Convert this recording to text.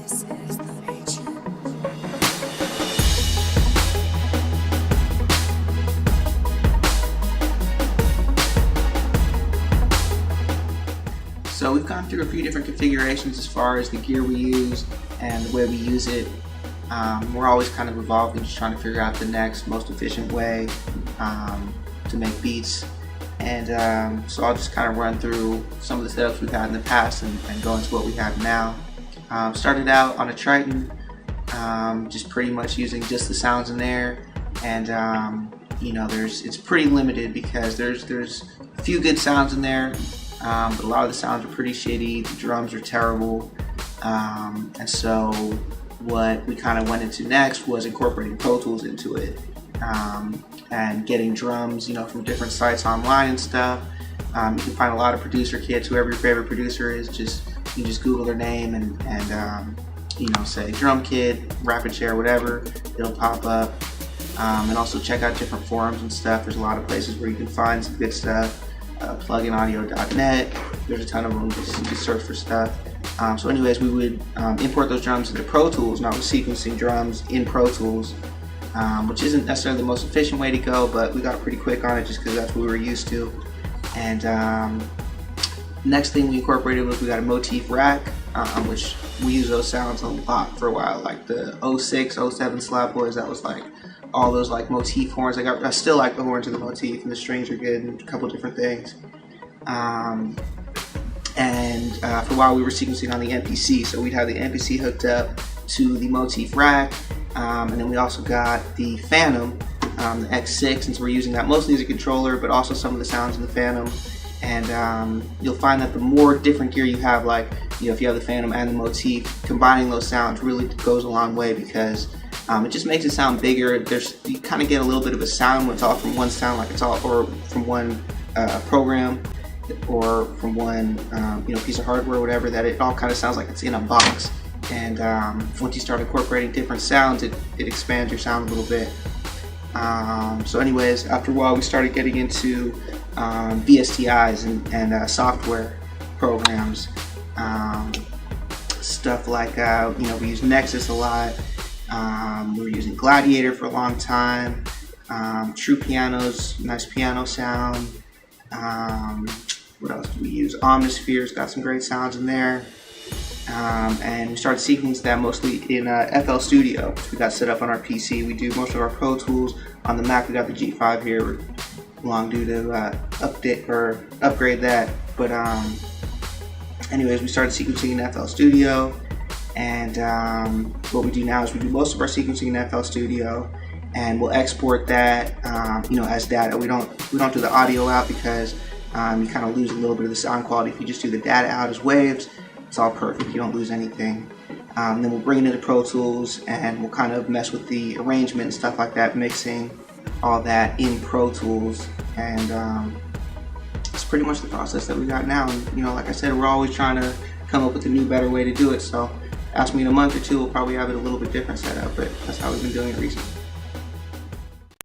This is the nature. So we've gone through a few different configurations as far as the gear we use and the way we use it. We're always kind of evolving, just trying to figure out the next most efficient way to make beats. And so I'll just kind of run through some of the setups we've had in the past and go into what we have now. Started out on a Triton, just pretty much using just the sounds in there, and you know, it's pretty limited because there's a few good sounds in there, but a lot of the sounds are pretty shitty. The drums are terrible, and so what we kind of went into next was incorporating Pro Tools into it, and getting drums, you know, from different sites online and stuff. You can find a lot of producer kits. Whoever your favorite producer is, you just Google their name and you know, say drum kit, rapid share, whatever, it'll pop up. And also check out different forums and stuff. There's a lot of places where you can find some good stuff. Pluginaudio.net, there's a ton of them. You just search for stuff. So anyways, we would import those drums into Pro Tools. Now we're sequencing drums in Pro Tools, which isn't necessarily the most efficient way to go, but we got pretty quick on it just because that's what we were used to. And next thing we incorporated was we got a Motif Rack, which we use those sounds a lot for a while, like the 06, 07 Slap Boys. That was like all those like Motif horns. I still like the horns of the Motif, and the strings are good, and a couple different things. And for a while we were sequencing on the MPC, so we'd have the MPC hooked up to the Motif Rack, and then we also got the Phantom, the X6, since we're using that mostly as a controller, but also some of the sounds in the Phantom. And you'll find that the more different gear you have, like, you know, if you have the Phantom and the Motif, combining those sounds really goes a long way because it just makes it sound bigger. You kind of get a little bit of a sound when it's all from one sound, like it's all, or from one program, or from one you know, piece of hardware or whatever, that it all kind of sounds like it's in a box. And once you start incorporating different sounds, it expands your sound a little bit. So anyways, after a while we started getting into VSTs and software programs, stuff like you know, we use Nexus a lot. We were using Gladiator for a long time. True Piano's nice piano sound. What else do we use? Omnisphere's got some great sounds in there. And we started sequencing that mostly in FL Studio, which we got set up on our PC. We do most of our Pro Tools on the Mac. We got the G5 here. We're long due to update or upgrade that. But anyways, we started sequencing in FL Studio, and what we do now is we do most of our sequencing in FL Studio, and we'll export that you know, as data. We don't do the audio out because you kind of lose a little bit of the sound quality. If you just do the data out as waves, it's all perfect. You don't lose anything. Then we'll bring it into Pro Tools, and we'll kind of mess with the arrangement and stuff like that, mixing all that in Pro Tools. And it's pretty much the process that we got now. And, you know, like I said, we're always trying to come up with a new, better way to do it. So ask me in a month or two, we'll probably have it a little bit different setup, but that's how we've been doing it recently.